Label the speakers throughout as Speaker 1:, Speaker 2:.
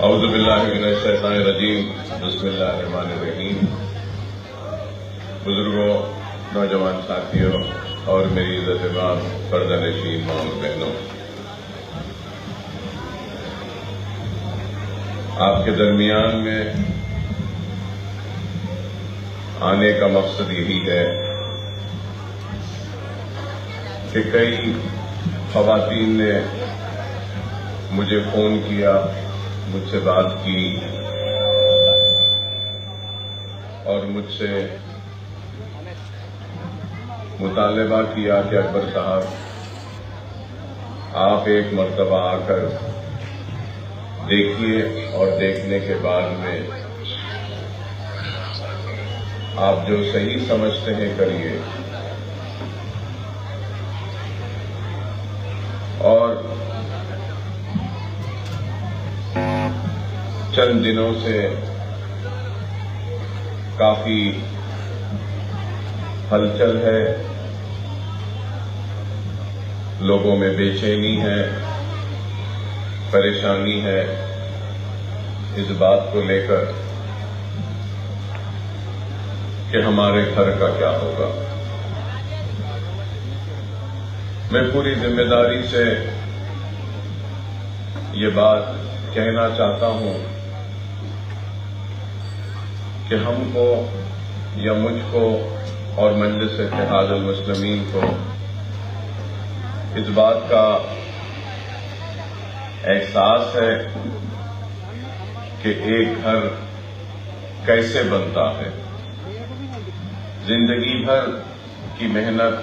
Speaker 1: اعوذ باللہ من الشیطان الرجیم، بسم اللہ الرحمن الرحیم۔ بزرگوں، نوجوان ساتھیوں اور میری عزت مآب پردہ نشین ماں اور بہنوں، آپ کے درمیان میں آنے کا مقصد یہی ہے کہ کئی خواتین نے مجھے فون کیا، مجھ سے بات کی اور مجھ سے مطالبہ کیا کہ اکبر صاحب آپ ایک مرتبہ آ کر دیکھیے اور دیکھنے کے بعد میں آپ جو صحیح سمجھتے ہیں کریے۔ اور چند دنوں سے کافی ہلچل ہے، لوگوں میں بے چینی ہے، پریشانی ہے اس بات کو لے کر کہ ہمارے گھر کا کیا ہوگا۔ میں پوری ذمہ داری سے یہ بات کہنا چاہتا ہوں کہ ہم کو یا مجھ کو اور مجلس اتحاد المسلمین کو اس بات کا احساس ہے کہ ایک گھر کیسے بنتا ہے۔ زندگی بھر کی محنت،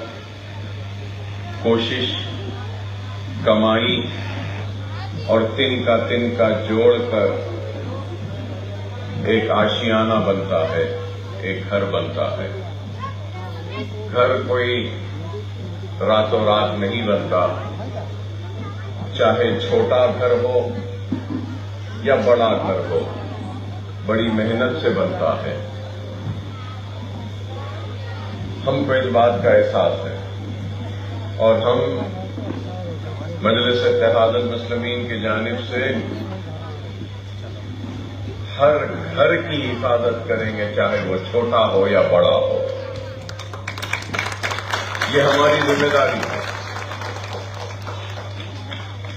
Speaker 1: کوشش، کمائی اور تن کا جوڑ کر ایک آشیانہ بنتا ہے، ایک گھر بنتا ہے۔ گھر کوئی راتوں رات نہیں بنتا، چاہے چھوٹا گھر ہو یا بڑا گھر ہو، بڑی محنت سے بنتا ہے۔ ہم کو اس بات کا احساس ہے اور ہم مجلس اتحاد المسلمین کی جانب سے ہر گھر کی حفاظت کریں گے، چاہے وہ چھوٹا ہو یا بڑا ہو۔ یہ ہماری ذمہ داری ہے،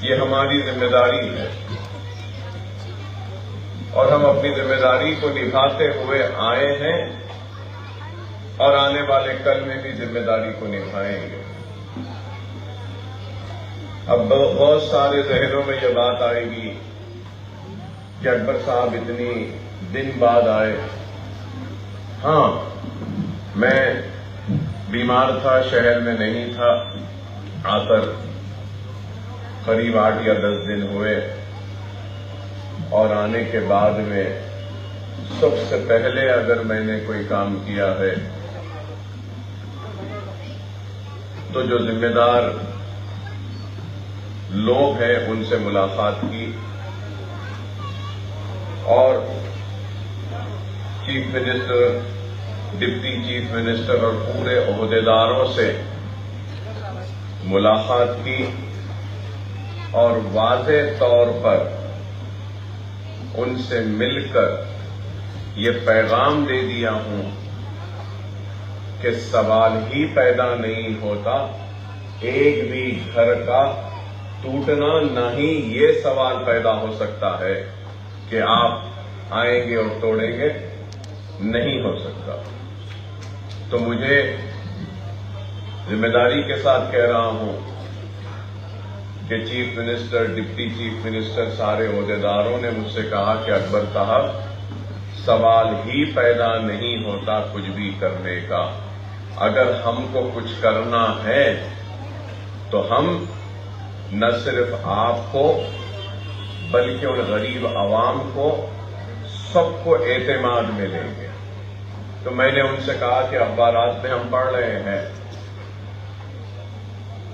Speaker 1: یہ ہماری ذمہ داری ہے اور ہم اپنی ذمہ داری کو نبھاتے ہوئے آئے ہیں اور آنے والے کل میں بھی ذمہ داری کو نبھائیں گے۔ اب بہت سارے ذہنوں میں یہ بات آئے گی کہ اکبر صاحب اتنی دن بعد آئے۔ ہاں، میں بیمار تھا، شہر میں نہیں تھا، آ کر قریب 8 یا 10 دن ہوئے اور آنے کے بعد میں سب سے پہلے اگر میں نے کوئی کام کیا ہے تو جو ذمہ دار لوگ ہیں ان سے ملاقات کی اور chief minister, deputy chief minister اور پورے عہدیداروں سے ملاقات کی اور واضح طور پر ان سے مل کر یہ پیغام دے دیا ہوں کہ سوال ہی پیدا نہیں ہوتا ایک بھی گھر کا ٹوٹنا، نہ ہی یہ سوال پیدا ہو سکتا ہے کہ آپ آئیں گے اور توڑیں گے، نہیں ہو سکتا۔ تو مجھے ذمہ داری کے ساتھ کہہ رہا ہوں کہ chief minister, deputy chief minister, سارے عہدیداروں نے مجھ سے کہا کہ اکبر صاحب سوال ہی پیدا نہیں ہوتا کچھ بھی کرنے کا۔ اگر ہم کو کچھ کرنا ہے تو ہم نہ صرف آپ کو بلکہ ان غریب عوام کو، سب کو اعتماد میں لیں گے۔ تو میں نے ان سے کہا کہ اخبارات میں ہم پڑھ رہے ہیں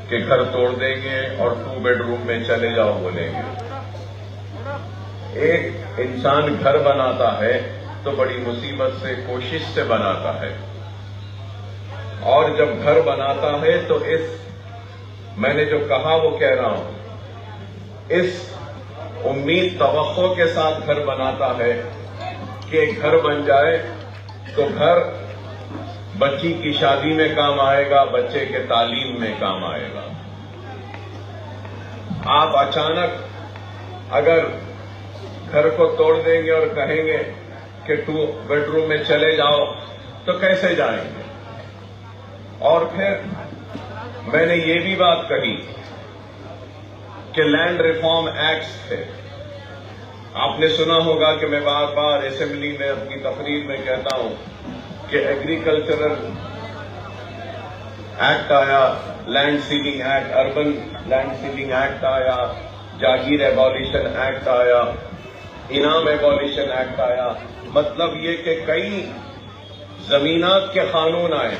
Speaker 1: کہ گھر توڑ دیں گے اور 2 بیڈ روم میں چلے جاؤ بولیں گے۔ ایک انسان گھر بناتا ہے تو بڑی مصیبت سے، کوشش سے بناتا ہے، اور جب گھر بناتا ہے تو میں نے جو کہا وہ کہہ رہا ہوں، اس امید توقع کے ساتھ گھر بناتا ہے کہ گھر بن جائے تو گھر بچی کی شادی میں کام آئے گا، بچے کے تعلیم میں کام آئے گا۔ آپ اچانک اگر گھر کو توڑ دیں گے اور کہیں گے کہ 2 بیڈ روم میں چلے جاؤ تو کیسے جائیں گے؟ اور پھر میں نے یہ بھی بات کہی کہ لینڈ ریفارم ایکٹس تھے، آپ نے سنا ہوگا کہ میں بار بار اسمبلی میں اپنی تقریر میں کہتا ہوں کہ ایگریکلچرل ایکٹ آیا، land ceiling act, urban land ceiling act آیا، جاگیر ایبولیشن ایکٹ آیا، انعام ایبولیشن ایکٹ آیا۔ مطلب یہ کہ کئی زمینات کے قانون آئے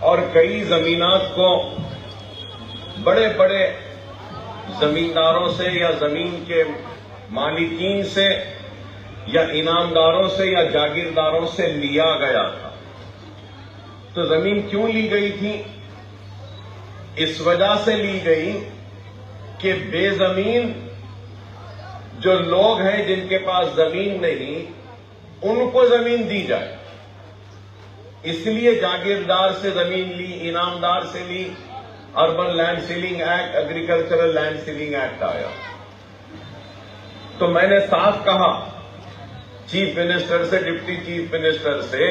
Speaker 1: اور کئی زمینات کو بڑے بڑے زمینداروں سے یا زمین کے مالکین سے یا انعامداروں سے یا جاگیرداروں سے لیا گیا تھا۔ تو زمین کیوں لی گئی تھی؟ اس وجہ سے لی گئی کہ بے زمین جو لوگ ہیں جن کے پاس زمین نہیں، ان کو زمین دی جائے۔ اس لیے جاگیردار سے زمین لی، انعامدار سے لی، urban land ceiling act, agricultural land ceiling act آیا۔ تو میں نے صاف کہا چیف منسٹر سے، ڈپٹی چیف منسٹر سے،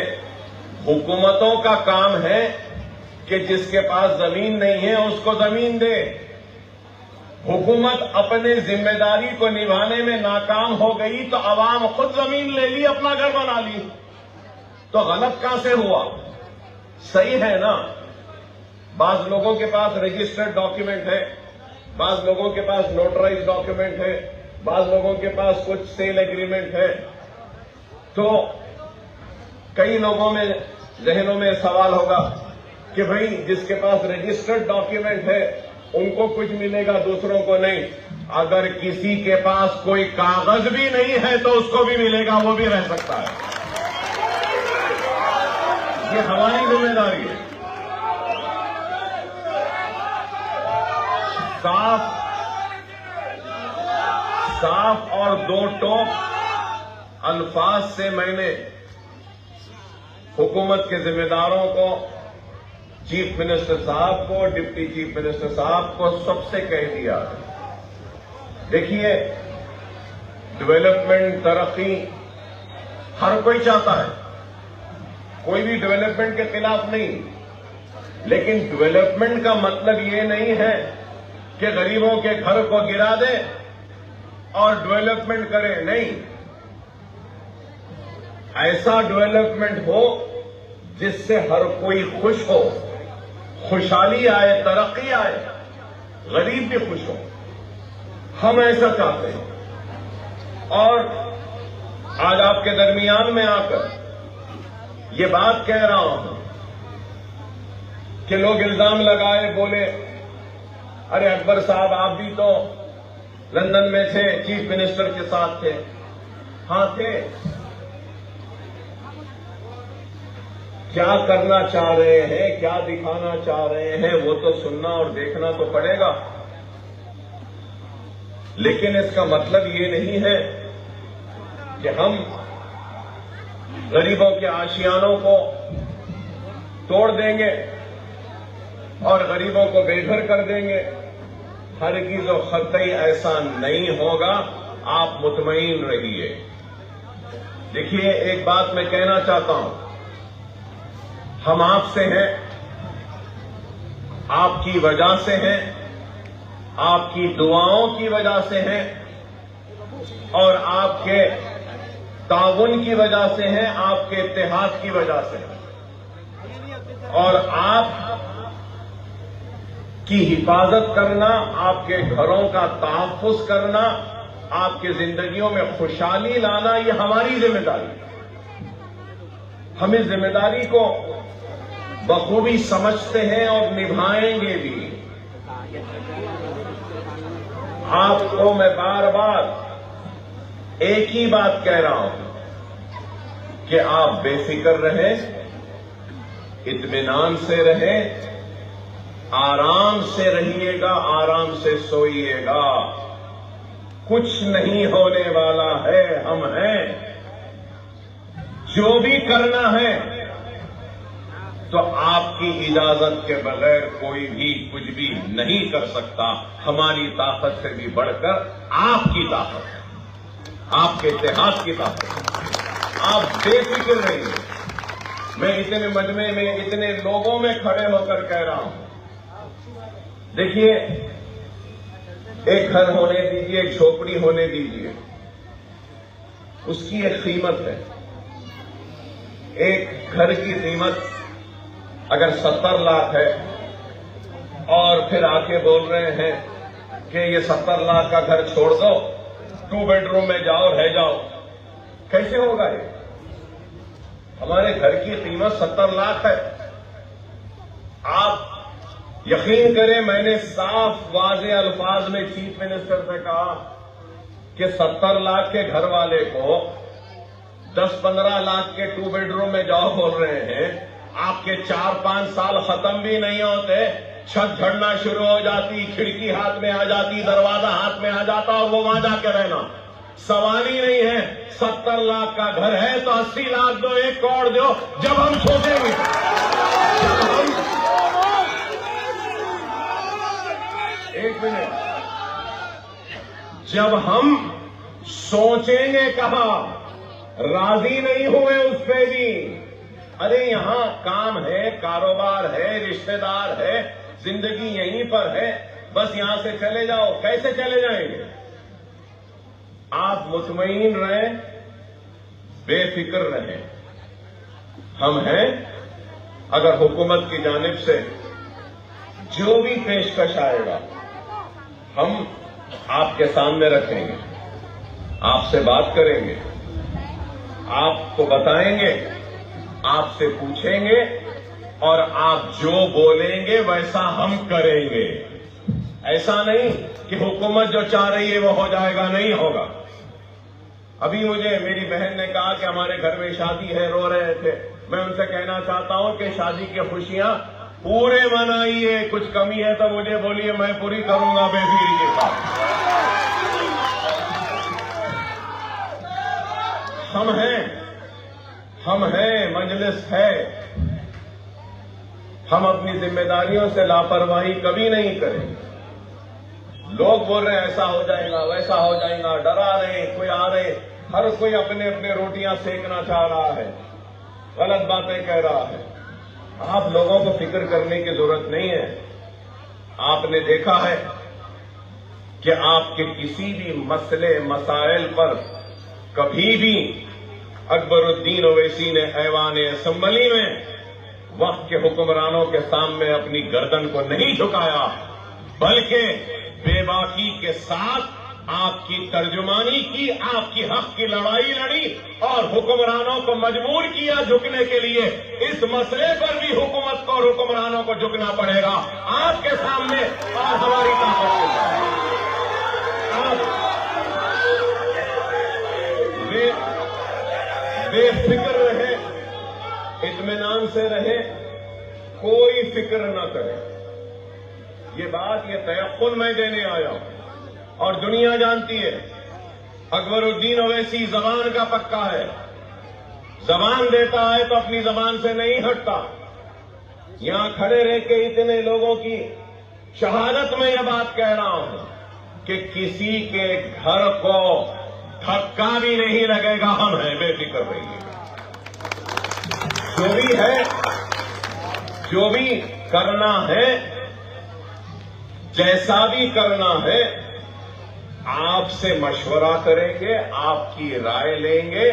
Speaker 1: حکومتوں کا کام ہے کہ جس کے پاس زمین نہیں ہے اس کو زمین دے۔ حکومت اپنے ذمہ داری کو نبھانے میں ناکام ہو گئی تو عوام خود زمین لے لی، اپنا گھر بنا لی۔ تو غلط کہاں سے ہوا؟ صحیح ہے نا؟ بعض لوگوں کے پاس رجسٹرڈ ڈاکیومنٹ ہے، بعض لوگوں کے پاس نوٹرائز ڈاکیومنٹ ہے، بعض لوگوں کے پاس کچھ سیل ایگریمنٹ ہے۔ تو کئی لوگوں میں ذہنوں میں سوال ہوگا کہ بھئی جس کے پاس رجسٹرڈ ڈاکیومنٹ ہے ان کو کچھ ملے گا، دوسروں کو نہیں۔ اگر کسی کے پاس کوئی کاغذ بھی نہیں ہے تو اس کو بھی ملے گا، وہ بھی رہ سکتا ہے۔ یہ ہماری ذمہ داری ہے۔ صاف اور دو ٹوک الفاظ سے میں نے حکومت کے ذمہ داروں کو، چیف منسٹر صاحب کو، ڈپٹی چیف منسٹر صاحب کو، سب سے کہہ دیا۔ دیکھیے، ڈیولپمنٹ، ترقی ہر کوئی چاہتا ہے، کوئی بھی ڈیولپمنٹ کے خلاف نہیں، لیکن ڈیولپمنٹ کا مطلب یہ نہیں ہے کہ غریبوں کے گھر کو گرا دے اور ڈیولپمنٹ کرے، نہیں۔ ایسا ڈیولپمنٹ ہو جس سے ہر کوئی خوش ہو، خوشحالی آئے، ترقی آئے، غریب بھی خوش ہو۔ ہم ایسا چاہتے ہیں۔ اور آج آپ کے درمیان میں آ کر یہ بات کہہ رہا ہوں کہ لوگ الزام لگائے، بولے ارے اکبر صاحب آپ بھی تو لندن میں تھے، چیف منسٹر کے ساتھ تھے۔ ہاں تھے۔ کیا کرنا چاہ رہے ہیں، کیا دکھانا چاہ رہے ہیں، وہ تو سننا اور دیکھنا تو پڑے گا۔ لیکن اس کا مطلب یہ نہیں ہے کہ ہم غریبوں کے آشیانوں کو توڑ دیں گے اور غریبوں کو بے گھر کر دیں گے۔ ہرگز و قطعی ایسا نہیں ہوگا، آپ مطمئن رہیے۔ دیکھیے، ایک بات میں کہنا چاہتا ہوں، ہم آپ سے ہیں، آپ کی وجہ سے ہیں، آپ کی دعاؤں کی وجہ سے ہیں اور آپ کے تعاون کی وجہ سے ہیں، آپ کے اتحاد کی وجہ سے ہیں۔ اور آپ کی حفاظت کرنا، آپ کے گھروں کا تحفظ کرنا، آپ کی زندگیوں میں خوشحالی لانا، یہ ہماری ذمہ داری ہے۔ ہم اس ذمہ داری کو بخوبی سمجھتے ہیں اور نبھائیں گے بھی۔ آپ کو میں بار بار ایک ہی بات کہہ رہا ہوں کہ آپ بے فکر رہیں، اطمینان سے رہیں، آرام سے رہیے گا، آرام سے سوئیے گا۔ کچھ نہیں ہونے والا ہے، ہم ہیں۔ جو بھی کرنا ہے تو آپ کی اجازت کے بغیر کوئی بھی کچھ بھی نہیں کر سکتا۔ ہماری طاقت سے بھی بڑھ کر آپ کی طاقت ہے، آپ کے اتحاد کی طاقت ہے۔ آپ بے فکر رہیے۔ میں اتنے مجمع میں اتنے لوگوں میں کھڑے ہو کر کہہ رہا ہوں، دیکھیے، ایک گھر ہونے دیجیے، ایک جھوپڑی ہونے دیجیے، اس کی ایک قیمت ہے۔ ایک گھر کی قیمت اگر 70 لاکھ ہے اور پھر آ کے بول رہے ہیں کہ یہ 70 لاکھ کا گھر چھوڑ دو، 2 بیڈ روم میں جاؤ، رہ جاؤ، کیسے ہوگا یہ؟ ہمارے گھر کی قیمت 70 لاکھ ہے۔ آپ یقین کریں، میں نے صاف واضح الفاظ میں چیف منسٹر سے کہا کہ 70 لاکھ کے گھر والے کو 10-15 لاکھ کے 2 بیڈ روم میں جاؤ بول رہے ہیں۔ آپ کے 4-5 سال ختم بھی نہیں ہوتے، چھت جھڑنا شروع ہو جاتی، کھڑکی ہاتھ میں آ جاتی، دروازہ ہاتھ میں آ جاتا اور وہ وہاں جا کے رہنا۔ سوال ہی نہیں ہے۔ 70 لاکھ کا گھر ہے تو 80 لاکھ دو، 1 کروڑ دو، جب ہم سوچیں گے، ایک منٹ، جب ہم سوچیں گے کہاں، راضی نہیں ہوئے اس پہ بھی۔ ارے یہاں کام ہے، کاروبار ہے، رشتہ دار ہے، زندگی یہیں پر ہے، بس یہاں سے چلے جاؤ۔ کیسے چلے جائیں گے؟ آپ مطمئن رہیں، بے فکر رہیں، ہم ہیں۔ اگر حکومت کی جانب سے جو بھی پیشکش آئے گا ہم آپ کے سامنے رکھیں گے، آپ سے بات کریں گے، آپ کو بتائیں گے، آپ سے پوچھیں گے، اور آپ جو بولیں گے ویسا ہم کریں گے۔ ایسا نہیں کہ حکومت جو چاہ رہی ہے وہ ہو جائے گا، نہیں ہوگا۔ ابھی مجھے میری بہن نے کہا کہ ہمارے گھر میں شادی ہے، رو رہے تھے۔ میں ان سے کہنا چاہتا ہوں کہ شادی کی خوشیاں پورے منائیے، کچھ کمی ہے تو مجھے بولیے، میں پوری کروں گا بے فکری کے ساتھ۔ ہم ہیں، مجلس ہے۔ ہم اپنی ذمہ داریوں سے لاپرواہی کبھی نہیں کریں گے۔ لوگ بول رہے ہیں ایسا ہو جائے گا، ویسا ہو جائے گا، ڈرا رہے، کوئی آ رہے، ہر کوئی اپنے اپنے روٹیاں سیکنا چاہ رہا ہے، غلط باتیں کہہ رہا ہے۔ آپ لوگوں کو فکر کرنے کی ضرورت نہیں ہے۔ آپ نے دیکھا ہے کہ آپ کے کسی بھی مسئلے مسائل پر کبھی بھی اکبر الدین اویسی نے ایوان اسمبلی میں وقت کے حکمرانوں کے سامنے اپنی گردن کو نہیں جھکایا، بلکہ بے باکی کے ساتھ آپ کی ترجمانی کی، آپ کی حق کی لڑائی لڑی اور حکمرانوں کو مجبور کیا جھکنے کے لیے۔ اس مسئلے پر بھی حکومت کو اور حکمرانوں کو جھکنا پڑے گا آپ کے سامنے اور ہماری طاقت کے سامنے۔ بے فکر رہے، اطمینان سے رہے، کوئی فکر نہ کرے۔ یہ بات، یہ تیقن میں دینے آیا ہوں اور دنیا جانتی ہے۔ اکبر الدین اویسی زبان کا پکا ہے، زبان دیتا ہے تو اپنی زبان سے نہیں ہٹتا۔ یہاں کھڑے رہ کے اتنے لوگوں کی شہادت میں یہ بات کہہ رہا ہوں کہ کسی کے گھر کو دھکا بھی نہیں لگے گا، ہم ہیں، بے فکر رہیے۔ جو بھی ہے، جو بھی کرنا ہے، جیسا بھی کرنا ہے، آپ سے مشورہ کریں گے، آپ کی رائے لیں گے،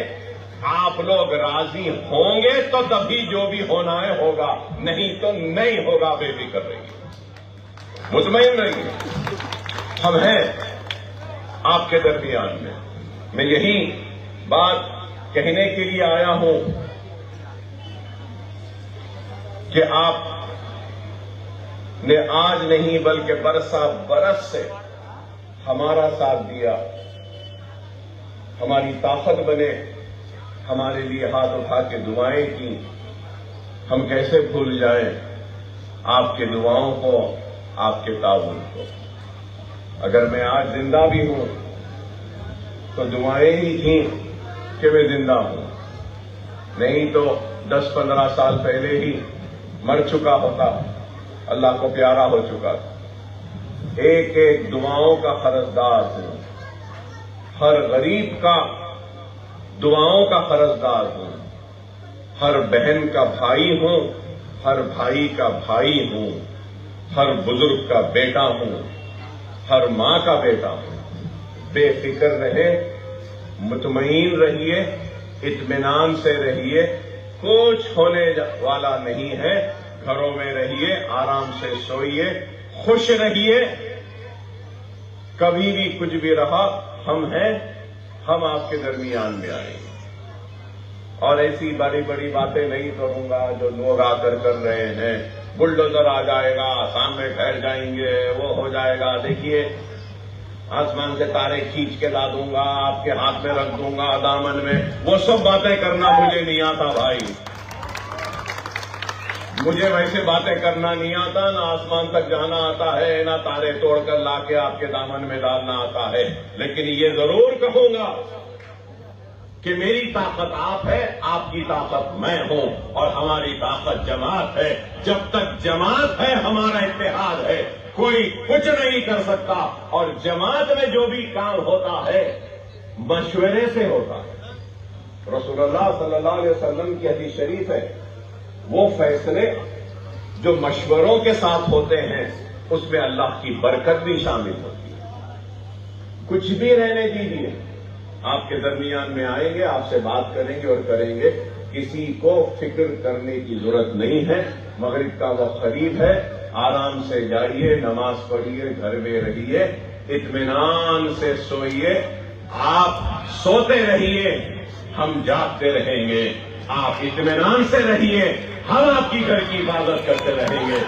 Speaker 1: آپ لوگ راضی ہوں گے تو تبھی جو بھی ہونا ہے ہوگا، نہیں تو نہیں ہوگا، بے فکر رہیے، مطمئن رہیے۔ ہم ہیں آپ کے درمیان میں۔ میں یہی بات کہنے کے لیے آیا ہوں کہ آپ نے آج نہیں بلکہ برسا برس سے ہمارا ساتھ دیا، ہماری طاقت بنے، ہمارے لیے ہاتھ اٹھا کے دعائیں کی۔ ہم کیسے بھول جائیں آپ کے دعاؤں کو، آپ کے تعاون کو۔ اگر میں آج زندہ بھی ہوں تو دعائیں ہی تھیں کہ میں زندہ ہوں، نہیں تو 10-15 سال پہلے ہی مر چکا ہوتا، اللہ کو پیارا ہو چکا تھا۔ ایک ایک دعاؤں کا قرضدار ہوں، ہر غریب کا دعاؤں کا قرضدار ہوں، ہر بہن کا بھائی ہوں، ہر بھائی کا بھائی ہوں، ہر بزرگ کا بیٹا ہوں، ہر ماں کا بیٹا ہوں۔ بے فکر رہے، مطمئن رہیے، اطمینان سے رہیے، کچھ ہونے والا نہیں ہے، گھروں میں رہیے، آرام سے سوئیے، خوش رہیے۔ کبھی بھی کچھ بھی رہا، ہم ہیں، ہم آپ کے درمیان میں آئیں گے۔ اور ایسی بڑی بڑی باتیں نہیں کروں گا جو لوگ آ کر رہے ہیں، بلڈوزر آ جائے گا، سامنے ٹھہر جائیں گے، وہ ہو جائے گا۔ دیکھیے، آسمان سے تارے کھینچ کے لا دوں گا، آپ کے ہاتھ میں رکھ دوں گا دامن میں، وہ سب باتیں کرنا مجھے نہیں آتا بھائی، مجھے ویسے باتیں کرنا نہیں آتا، نہ آسمان تک جانا آتا ہے، نہ تارے توڑ کر لا کے آپ کے دامن میں ڈالنا آتا ہے، لیکن یہ ضرور کہوں گا کہ میری طاقت آپ ہے، آپ کی طاقت میں ہوں، اور ہماری طاقت جماعت ہے۔ جب تک جماعت ہے، ہمارا اتحاد ہے، کوئی کچھ نہیں کر سکتا۔ اور جماعت میں جو بھی کام ہوتا ہے مشورے سے ہوتا ہے۔ رسول اللہ صلی اللہ علیہ وسلم کی حدیث شریف ہے، وہ فیصلے جو مشوروں کے ساتھ ہوتے ہیں اس میں اللہ کی برکت بھی شامل ہوتی ہے۔ کچھ بھی رہنے دیجیے، آپ کے درمیان میں آئیں گے، آپ سے بات کریں گے اور کریں گے، کسی کو فکر کرنے کی ضرورت نہیں ہے۔ مغرب کا وقت قریب ہے، آرام سے جائیے، نماز پڑھیے، گھر میں رہیے، اطمینان سے سوئیے۔ آپ سوتے رہیے، ہم جاگتے رہیں گے، آپ اطمینان سے رہیے، ہم آپ کی گھر کی حفاظت کرتے رہیں گے۔